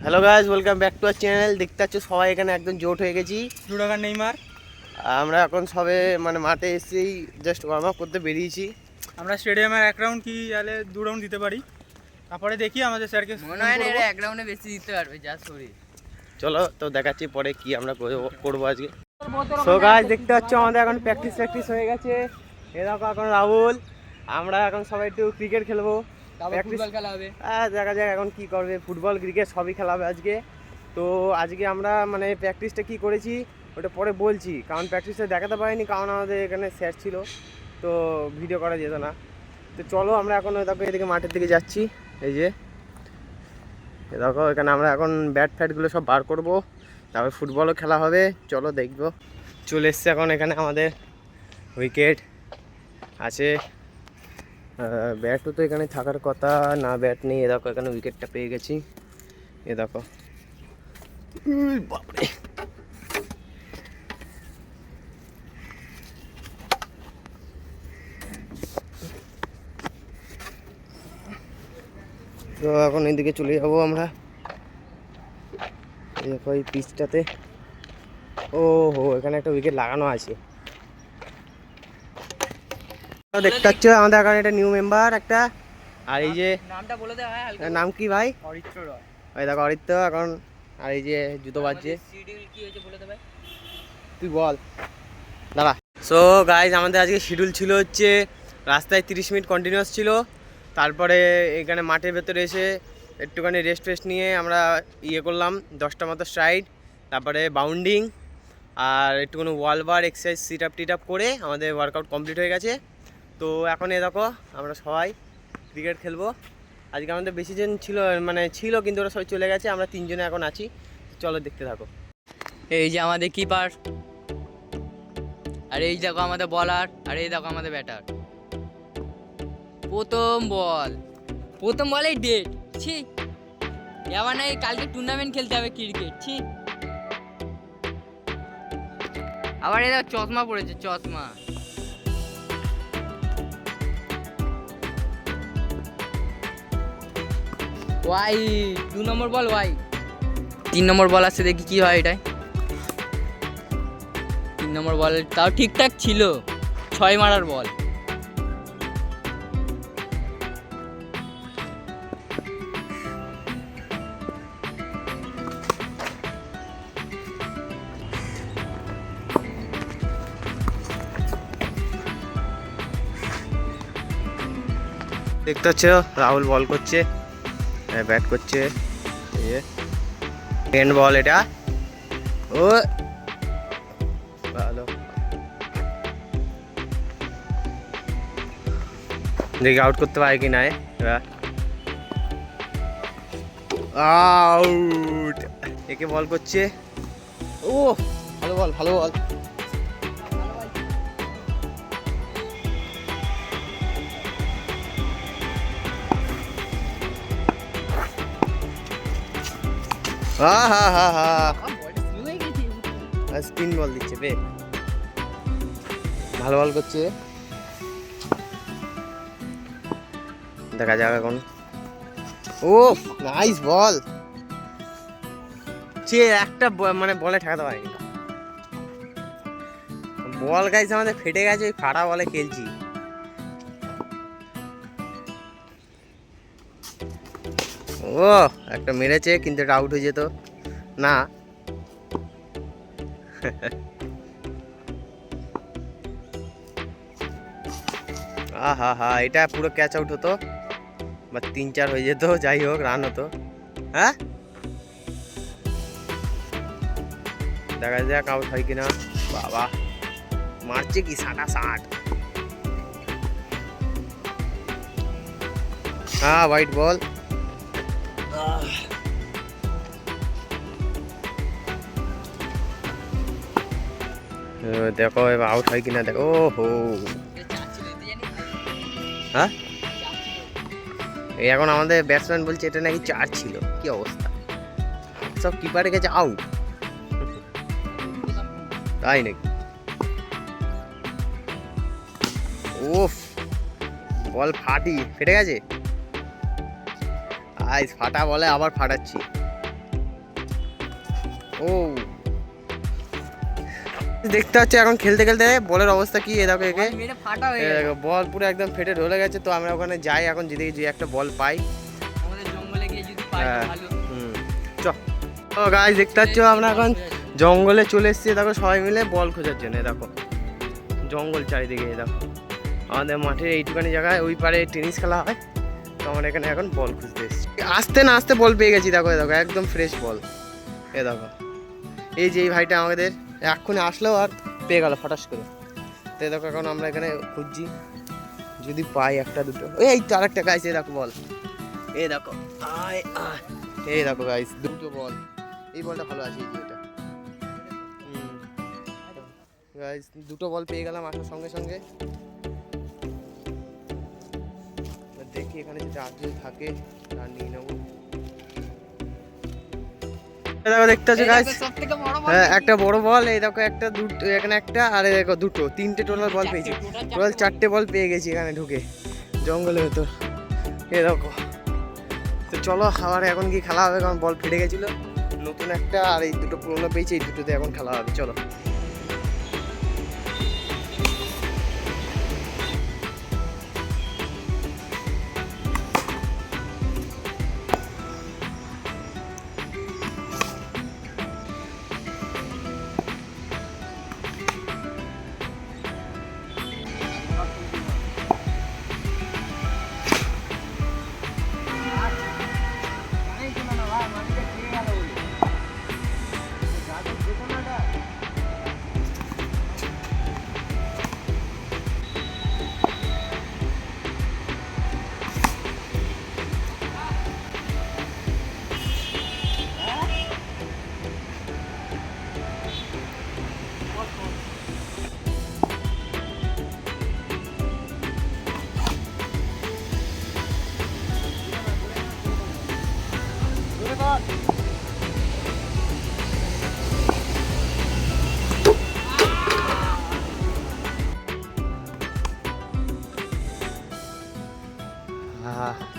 Hello guys, welcome back to our channel. দেখতে পাচ্ছ সবাই এখানে একদম জোট হয়ে গেছি। দুটাকার নেইমার আমরা এখন সবে মাঠে এসেই জাস্ট ওয়ার্ম আপ করতে বেরিয়েছি। আমরা স্টেডিয়ামের এক রাউন্ড কি আলে 2 রাউন্ড দিতে পারি, তারপরে দেখি আমাদের স্যারকে মনে হয় না এরা এক রাউন্ডে বেশি দিতে পারবে যা শরীর। চলো তো দেখাচ্ছি পরে কি আমরা করবো আজকে। সো গাইস, দেখতে পাচ্ছ আমাদের এখন প্র্যাকটিস হয়ে গেছে। এ দেখো এখন রাহুল, আমরা এখন সবাই একটু ক্রিকেট খেলবো। ফুটবল খেলা হবে। দেখা যাক এখন কি করবে, ফুটবল ক্রিকেট সবই খেলা হবে আজকে। তো আজকে আমরা প্র্যাকটিসটা কি করেছি ওটা পরে বলছি, কারণ প্র্যাকটিসটা দেখাতে পারিনি, কারণ আমাদের এখানে স্যার ছিল, তো ভিডিও করা যেত না। তো চলো আমরা এখন দেখো এদিকে মাঠের দিকে যাচ্ছি। এই যে দেখো এখানে আমরা এখন ব্যাট ফ্যাটগুলো সব বার করব, তারপরে ফুটবলও খেলা হবে। চলো দেখবো। চলে এসছে এখন এখানে আমাদের উইকেট আছে। ব্যাটও তো এখানে থাকার কথা না, ব্যাট নেই। এ দেখো এখানে উইকেটটা পেয়ে গেছি। এ দেখো বাপরে, তো এখন এইদিকে চলে যাবো আমরা। এই দেখো এই পিচটাতে, ও হো এখানে একটা উইকেট লাগানো আছে। দেখতে পাচ্ছ আমাদের এখানে একটা নিউ মেম্বার একটা, আর এই যে নামটা বলে দেওয়া হয় হালকা। নাম কি ভাই? অরিত্র রয়। ওই দেখো অরিত্র এখন, আর এই যে জুতো বাজছে। শিডিউল কি হয়েছে বলে দেবে। তুই বল দাঁড়া। সো গাইজ, আমাদের আজকে শিডিউল ছিল হচ্ছে রাস্তায় 30 মিনিট কন্টিনিউয়াস ছিল, তারপরে এখানে মাঠের ভেতরে এসে একটুখানি রেস্ট নিয়ে আমরা করলাম 10টা মতো স্ট্রাইড, তারপরে বাউন্ডিং আর একটুখানি ওয়াল বার এক্সারসাইজ সিট আপ করে আমাদের ওয়ার্কআউট কমপ্লিট হয়ে গেছে। তো এখন দেখো আমরা সবাই ক্রিকেট খেলবো। আজকে আমাদের বেশি জন ছিল কিন্তু ওরা সবাই চলে গেছে, আমরা 3 জনে এখন আছি। চলো দেখতে থাকো। এই যে আমাদের কিপার, আর এই দেখো আমাদের বলার, আর এই দেখো আমাদের ব্যাটার। প্রথম বলেই ডেট। ছি, এবার নাই কালকে টুর্নামেন্ট খেলতে হবে ক্রিকেট। ছি, আবার এই দেখো চশমা পড়েছে, চশমা। ওয়াই 2 নম্বর বল, ওয়াই 3 নম্বর বল আসছে, দেখি কি হয় এটাই। 3 নম্বর বল তাও ঠিকঠাক ছিল, 6 মারার বল। দেখতে পাচ্ছ রাহুল বল করছে, ব্যাট করছে। এন্ড বল এটা, ও ভালো। দেখি আউট করতে পারে কি না। আউট, একে বল করছে। ও ভালো বল, ভালো বল। স্পিন বল দিচ্ছে বে, ভালো বল করছে। দেখা যাক এখন। ও নাইস বল, একটা বলে ঠেকাতে পারিনি। বল গাইছে আমাদের ফেটে গেছে, ওই ফাটা বলে খেলছি। ও একটা মেরেছে, কিন্তু এটা আউট হয়ে যেত না। এটা পুরো ক্যাচ আউট হতো বা 3-4 হয়ে যেত, যাই হোক রান হতো। হ্যাঁ দেখা যাক আউট হয় কিনা। বাবা মারছে কি 60। হ্যাঁ হোয়াইট বল। দেখো এবার আউট হয় কিনা দেখো। ও হো, হ্যাঁ এই এখন আমাদের ব্যাটসম্যান বলছে এটা নাকি 4 ছিল। কি অবস্থা, সব কিপারের কাছে আউট, তাই নাকি? ওফ, বল ফেটে গেছে। আইস ফাটা বলে আবার ফাটাচ্ছি। ও দেখতে হচ্ছে এখন খেলতে খেলতে বলের অবস্থা কি, এ দেখো একে, বল মেরে ফাটা হয়ে এ গেল। দেখো বল পুরো একদম ফেটে ঢলে গেছে। তো আমরা ওখানে যাই এখন, যদি যে একটা বল পাই। আমাদের জঙ্গলে গিয়ে যদি পাই তো হ্যাঁ। ভালো। চ তো গাইস দেখতে পাচ্ছ আমরা এখন জঙ্গলে চলে এসেছি, দেখো সবাই মিলে বল খোঁজার জন্য। দেখো জঙ্গল চারিদিকে, দেখো আমাদের মাঠের এইটুখানি জায়গায় ওই পারে টেনিস খেলা হয়। তো আমরা এখানে এখন বল খুঁজতে এসেছি, আসতে না আসতে বল পেয়ে গেছি। দেখো দেখো একদম ফ্রেশ বল, এ দেখো এই যে এই ভাইটা আমাদের এক্ষুনি আসলো আর পেয়ে গেল ফটাস করে। তো দেখো এখন আমরা এখানে খুঁজছি, যদি পাই একটা দুটো, এই তো আরেকটা গাইস, এই দেখো বল, এই দেখো আয় আয়, এই দেখো গাইস দুটো বল। এই বলটা ভালো আছে, এই যে এটা গাইস দুটো বল পেয়ে গেলাম আসার সঙ্গে সঙ্গে। দেখি এখানে যদি আর যদি থাকে আর নিয়ে নেবো। দেখো দেখতে পাচ্ছ গাইস, সবথেকে বড় বল হ্যাঁ একটা বড় বল, এই দেখো একটা দুটো, এখানে একটা আর এই দেখো দুটো, তিনটে টোটাল বল পেয়েছি। টোটাল 4টে বল পেয়ে গেছি এখানে ঢুকে জঙ্গলের ভেতর, এই দেখো। তো চলো আবার এখন কি খেলা হবে, কারণ বল ফেটে গেছিল। নতুন একটা আর এই দুটো পুরোনো পেয়েছি, এই দুটোতে এখন খেলা হবে, চলো।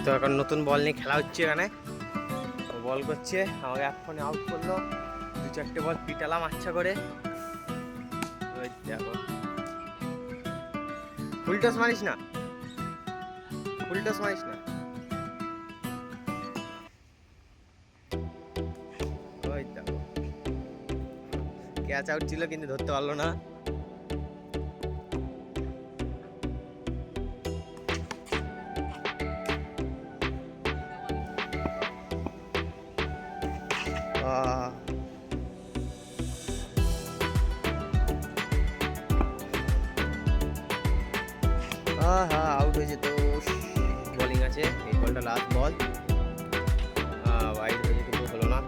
তো এখন নতুন বল নিয়ে খেলা হচ্ছে এখানে, বল করছে আমাকে এক্ষুনি আউট করলো, 2-4টে বল পিটালাম আচ্ছা করে। ওই দেখো ফুলটস মারিস না, ফুলটস মারিস না। ওই দেখো ক্যাচ আউট ছিল কিন্তু ধরতে পারলো না। হ্যাঁ আউট হয়ে যেত। বোলিং আছে, এই বলটা লাস্ট বল, ওয়াইড হয়ে কিন্তু হলো না।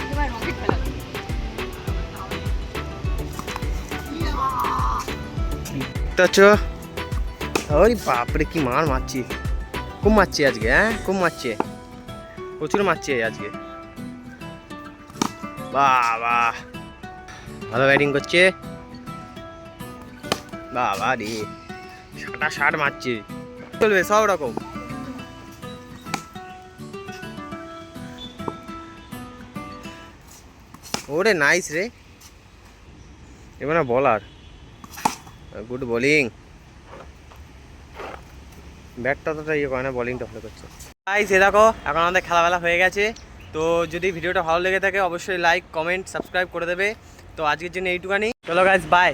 একেবারে রকেট ফেলা। ওই বাপরে কি মার মারছি, খুব মারছি আজকে, হ্যাঁ খুব মারছে, প্রচুর মারছে আজকে। বাবা ভালো ব্যাটিং করছে, বাবা রে 60 মারছে, চলবে সব রকম। ওরে নাইস রে, এবার বলার গুড বোলিং, ব্যাটটা তো ইয়ে করে না, বোলিংটা ভালো করছে। গাইস এ দেখো এখন আমাদের খেলাবেলা হয়ে গেছে। তো যদি ভিডিওটা ভালো লেগে থাকে অবশ্যই লাইক কমেন্ট সাবস্ক্রাইব করে দেবে। তো আজকের জন্য এইটুখানি, চলো গাইস বাই।